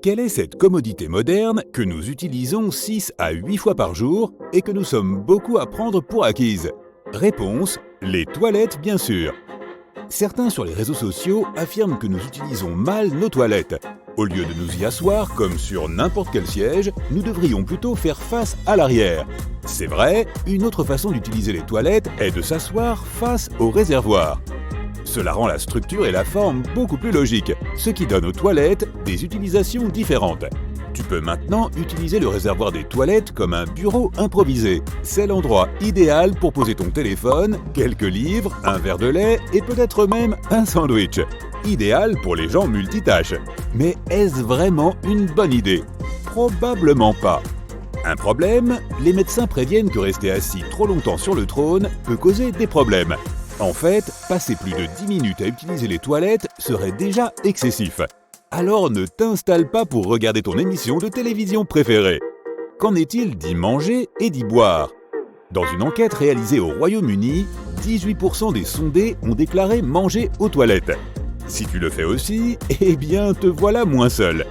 Quelle est cette commodité moderne que nous utilisons 6 à 8 fois par jour et que nous sommes beaucoup à prendre pour acquise? Réponse: les toilettes, bien sûr. Certains sur les réseaux sociaux affirment que nous utilisons mal nos toilettes. Au lieu de nous y asseoir comme sur n'importe quel siège, nous devrions plutôt faire face à l'arrière. C'est vrai, une autre façon d'utiliser les toilettes est de s'asseoir face au réservoir. Cela rend la structure et la forme beaucoup plus logiques, ce qui donne aux toilettes des utilisations différentes. Tu peux maintenant utiliser le réservoir des toilettes comme un bureau improvisé. C'est l'endroit idéal pour poser ton téléphone, quelques livres, un verre de lait et peut-être même un sandwich. Idéal pour les gens multitâches. Mais est-ce vraiment une bonne idée? Probablement pas. Un problème, les médecins préviennent que rester assis trop longtemps sur le trône peut causer des problèmes. En fait, passer plus de 10 minutes à utiliser les toilettes serait déjà excessif. Alors ne t'installe pas pour regarder ton émission de télévision préférée. Qu'en est-il d'y manger et d'y boire? Dans une enquête réalisée au Royaume-Uni, 18% des sondés ont déclaré manger aux toilettes. Si tu le fais aussi, eh bien te voilà moins seul.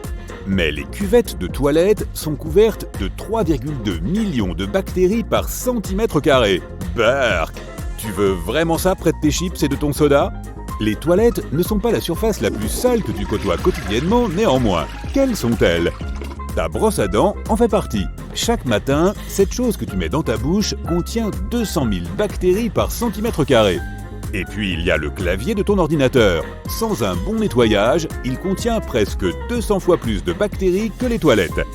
Mais les cuvettes de toilettes sont couvertes de 3,2 millions de bactéries par centimètre carré. Bark! Tu veux vraiment ça près de tes chips et de ton soda? Les toilettes ne sont pas la surface la plus sale que tu côtoies quotidiennement, néanmoins. Quelles sont-elles? Ta brosse à dents en fait partie. Chaque matin, cette chose que tu mets dans ta bouche contient 200 000 bactéries par centimètre carré. Et puis il y a le clavier de ton ordinateur. Sans un bon nettoyage, il contient presque 200 fois plus de bactéries que les toilettes.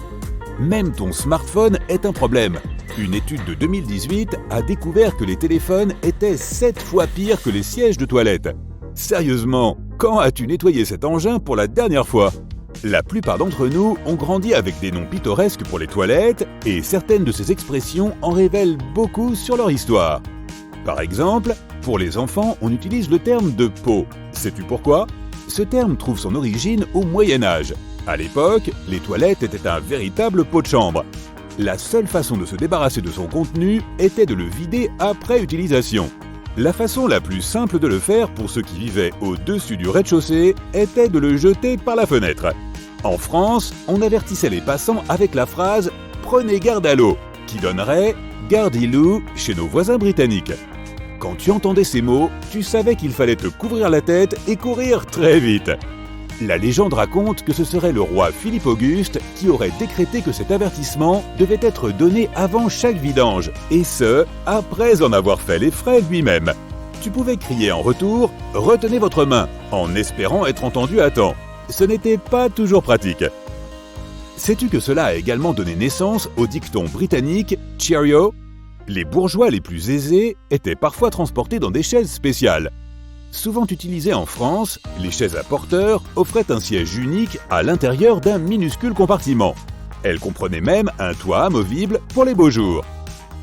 Même ton smartphone est un problème. Une étude de 2018 a découvert que les téléphones étaient 7 fois pires que les sièges de toilette. Sérieusement, quand as-tu nettoyé cet engin pour la dernière fois? La plupart d'entre nous ont grandi avec des noms pittoresques pour les toilettes et certaines de ces expressions en révèlent beaucoup sur leur histoire. Par exemple, pour les enfants, on utilise le terme de pot. Sais-tu pourquoi? Ce terme trouve son origine au Moyen-Âge. À l'époque, les toilettes étaient un véritable pot de chambre. La seule façon de se débarrasser de son contenu était de le vider après utilisation. La façon la plus simple de le faire pour ceux qui vivaient au-dessus du rez-de-chaussée était de le jeter par la fenêtre. En France, on avertissait les passants avec la phrase « Prenez garde à l'eau » qui donnerait « Gardez-l'eau » chez nos voisins britanniques. Quand tu entendais ces mots, tu savais qu'il fallait te couvrir la tête et courir très vite. La légende raconte que ce serait le roi Philippe Auguste qui aurait décrété que cet avertissement devait être donné avant chaque vidange, et ce, après en avoir fait les frais lui-même. Tu pouvais crier en retour « Retenez votre main » en espérant être entendu à temps. Ce n'était pas toujours pratique. Sais-tu que cela a également donné naissance au dicton britannique « Cheerio ». Les bourgeois les plus aisés étaient parfois transportés dans des chaises spéciales. Souvent utilisées en France, les chaises à porteurs offraient un siège unique à l'intérieur d'un minuscule compartiment. Elles comprenaient même un toit amovible pour les beaux jours.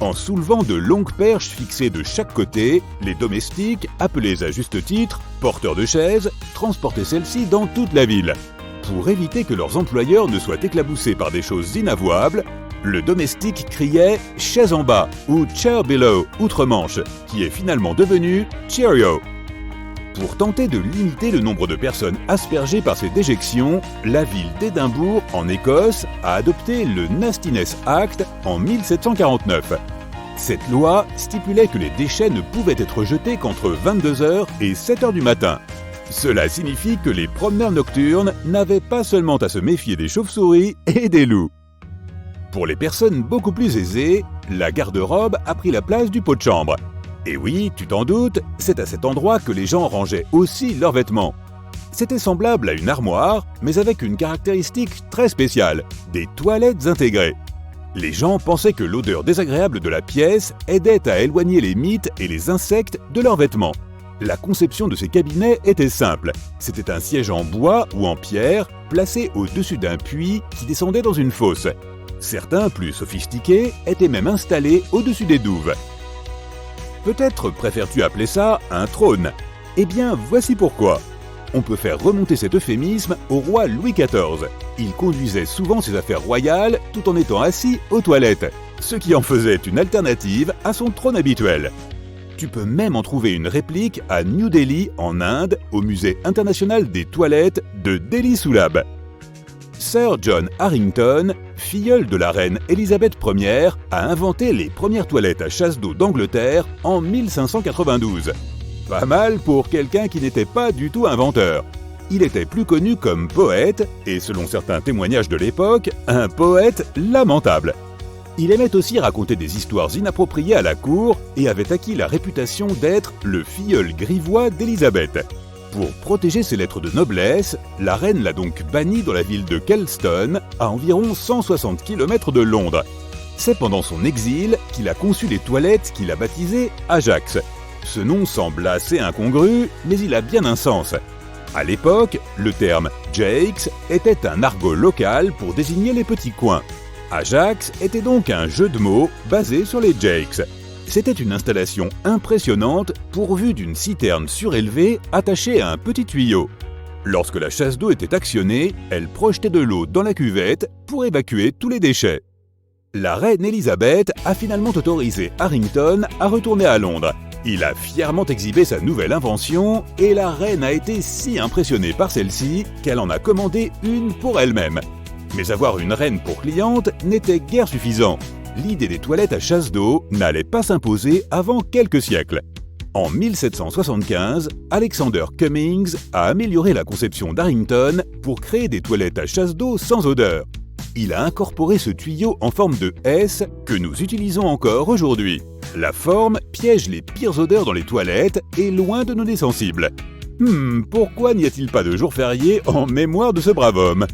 En soulevant de longues perches fixées de chaque côté, les domestiques, appelés à juste titre porteurs de chaises, transportaient celles-ci dans toute la ville. Pour éviter que leurs employeurs ne soient éclaboussés par des choses inavouables, le domestique criait « chaise en bas » ou « chair below » outre-Manche, qui est finalement devenu « Cheerio ». Pour tenter de limiter le nombre de personnes aspergées par ces déjections, la ville d'Édimbourg, en Écosse, a adopté le Nastiness Act en 1749. Cette loi stipulait que les déchets ne pouvaient être jetés qu'entre 22h et 7h du matin. Cela signifie que les promeneurs nocturnes n'avaient pas seulement à se méfier des chauves-souris et des loups. Pour les personnes beaucoup plus aisées, la garde-robe a pris la place du pot de chambre. Et oui, tu t'en doutes, c'est à cet endroit que les gens rangeaient aussi leurs vêtements. C'était semblable à une armoire, mais avec une caractéristique très spéciale, des toilettes intégrées. Les gens pensaient que l'odeur désagréable de la pièce aidait à éloigner les mites et les insectes de leurs vêtements. La conception de ces cabinets était simple. C'était un siège en bois ou en pierre, placé au-dessus d'un puits qui descendait dans une fosse. Certains, plus sophistiqués, étaient même installés au-dessus des douves. Peut-être préfères-tu appeler ça un trône? Eh bien, voici pourquoi. On peut faire remonter cet euphémisme au roi Louis XIV. Il conduisait souvent ses affaires royales tout en étant assis aux toilettes, ce qui en faisait une alternative à son trône habituel. Tu peux même en trouver une réplique à New Delhi, en Inde, au Musée international des toilettes de Delhi Sulabh. Sir John Harrington, filleul de la reine Élisabeth Ier, a inventé les premières toilettes à chasse d'eau d'Angleterre en 1592. Pas mal pour quelqu'un qui n'était pas du tout inventeur. Il était plus connu comme poète, et selon certains témoignages de l'époque, un poète lamentable. Il aimait aussi raconter des histoires inappropriées à la cour et avait acquis la réputation d'être le filleul grivois d'Élisabeth. Pour protéger ses lettres de noblesse, la reine l'a donc banni dans la ville de Kelston, à environ 160 km de Londres. C'est pendant son exil qu'il a conçu les toilettes qu'il a baptisées Ajax. Ce nom semble assez incongru, mais il a bien un sens. À l'époque, le terme « Jakes » était un argot local pour désigner les petits coins. Ajax était donc un jeu de mots basé sur les Jakes. C'était une installation impressionnante pourvue d'une citerne surélevée attachée à un petit tuyau. Lorsque la chasse d'eau était actionnée, elle projetait de l'eau dans la cuvette pour évacuer tous les déchets. La reine Élisabeth a finalement autorisé Harrington à retourner à Londres. Il a fièrement exhibé sa nouvelle invention et la reine a été si impressionnée par celle-ci qu'elle en a commandé une pour elle-même. Mais avoir une reine pour cliente n'était guère suffisant. L'idée des toilettes à chasse d'eau n'allait pas s'imposer avant quelques siècles. En 1775, Alexander Cummings a amélioré la conception d'Harrington pour créer des toilettes à chasse d'eau sans odeur. Il a incorporé ce tuyau en forme de S que nous utilisons encore aujourd'hui. La forme piège les pires odeurs dans les toilettes et loin de nos nez sensibles. Pourquoi n'y a-t-il pas de jour férié en mémoire de ce brave homme ?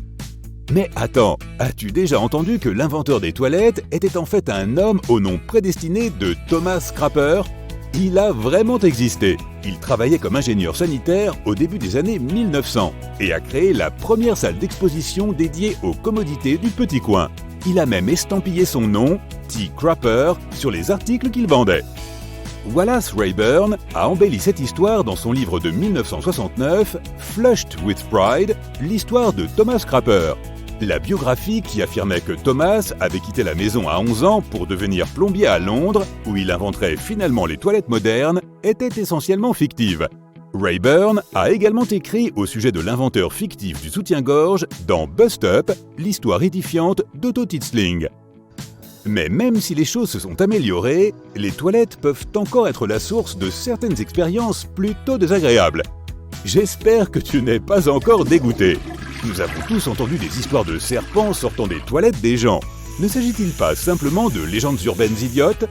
Mais attends, as-tu déjà entendu que l'inventeur des toilettes était en fait un homme au nom prédestiné de Thomas Scraper ? Il a vraiment existé. Il travaillait comme ingénieur sanitaire au début des années 1900 et a créé la première salle d'exposition dédiée aux commodités du petit coin. Il a même estampillé son nom, T. Crapper, sur les articles qu'il vendait. Wallace Rayburn a embelli cette histoire dans son livre de 1969, Flushed with Pride, l'histoire de Thomas Crapper. La biographie qui affirmait que Thomas avait quitté la maison à 11 ans pour devenir plombier à Londres, où il inventerait finalement les toilettes modernes, était essentiellement fictive. Rayburn a également écrit au sujet de l'inventeur fictif du soutien-gorge dans Bust Up, l'histoire édifiante d'Otto Titzling. Mais même si les choses se sont améliorées, les toilettes peuvent encore être la source de certaines expériences plutôt désagréables. J'espère que tu n'es pas encore dégoûté. Nous avons tous entendu des histoires de serpents sortant des toilettes des gens. Ne s'agit-il pas simplement de légendes urbaines idiotes ?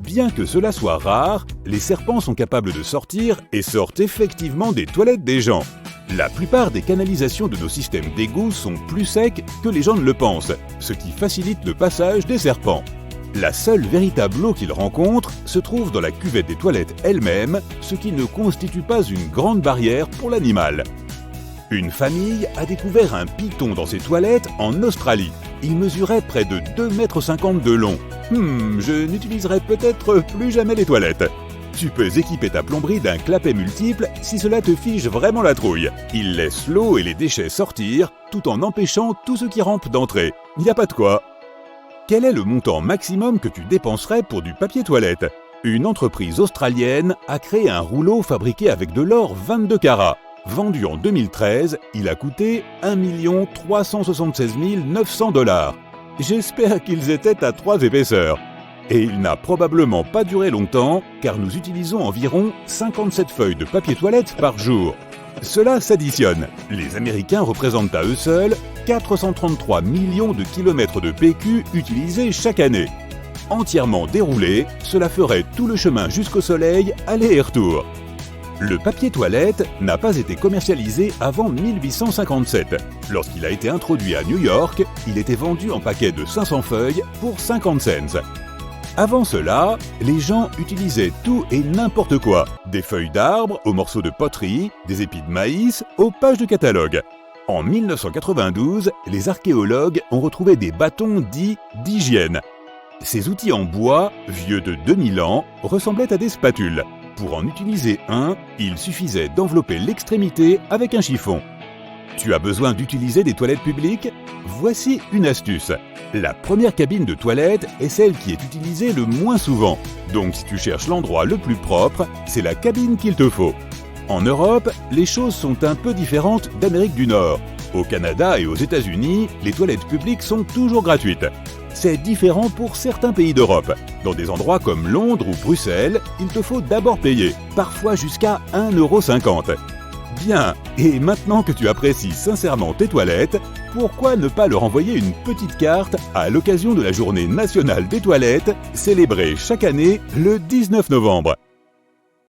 Bien que cela soit rare, les serpents sont capables de sortir et sortent effectivement des toilettes des gens. La plupart des canalisations de nos systèmes d'égouts sont plus secs que les gens ne le pensent, ce qui facilite le passage des serpents. La seule véritable eau qu'ils rencontrent se trouve dans la cuvette des toilettes elle-même, ce qui ne constitue pas une grande barrière pour l'animal. Une famille a découvert un python dans ses toilettes en Australie. Il mesurait près de 2,50 m de long. Je n'utiliserai peut-être plus jamais les toilettes. Tu peux équiper ta plomberie d'un clapet multiple si cela te fiche vraiment la trouille. Il laisse l'eau et les déchets sortir, tout en empêchant tout ce qui rampe d'entrer. Y a pas de quoi. Quel est le montant maximum que tu dépenserais pour du papier toilette ? Une entreprise australienne a créé un rouleau fabriqué avec de l'or 22 carats. Vendu en 2013, il a coûté 1 376 900 $. J'espère qu'ils étaient à 3 épaisseurs. Et il n'a probablement pas duré longtemps, car nous utilisons environ 57 feuilles de papier toilette par jour. Cela s'additionne. Les Américains représentent à eux seuls 433 millions de kilomètres de PQ utilisés chaque année. Entièrement déroulé, cela ferait tout le chemin jusqu'au soleil, aller et retour. Le papier toilette n'a pas été commercialisé avant 1857. Lorsqu'il a été introduit à New York, il était vendu en paquets de 500 feuilles pour 50 cents. Avant cela, les gens utilisaient tout et n'importe quoi. Des feuilles d'arbres aux morceaux de poterie, des épis de maïs aux pages de catalogue. En 1992, les archéologues ont retrouvé des bâtons dits d'hygiène. Ces outils en bois, vieux de 2000 ans, ressemblaient à des spatules. Pour en utiliser un, il suffisait d'envelopper l'extrémité avec un chiffon. Tu as besoin d'utiliser des toilettes publiques ? Voici une astuce. La première cabine de toilette est celle qui est utilisée le moins souvent. Donc si tu cherches l'endroit le plus propre, c'est la cabine qu'il te faut. En Europe, les choses sont un peu différentes d'Amérique du Nord. Au Canada et aux États-Unis, les toilettes publiques sont toujours gratuites. C'est différent pour certains pays d'Europe. Dans des endroits comme Londres ou Bruxelles, il te faut d'abord payer, parfois jusqu'à 1,50 €. Bien, et maintenant que tu apprécies sincèrement tes toilettes, pourquoi ne pas leur envoyer une petite carte à l'occasion de la Journée nationale des toilettes, célébrée chaque année le 19 novembre ?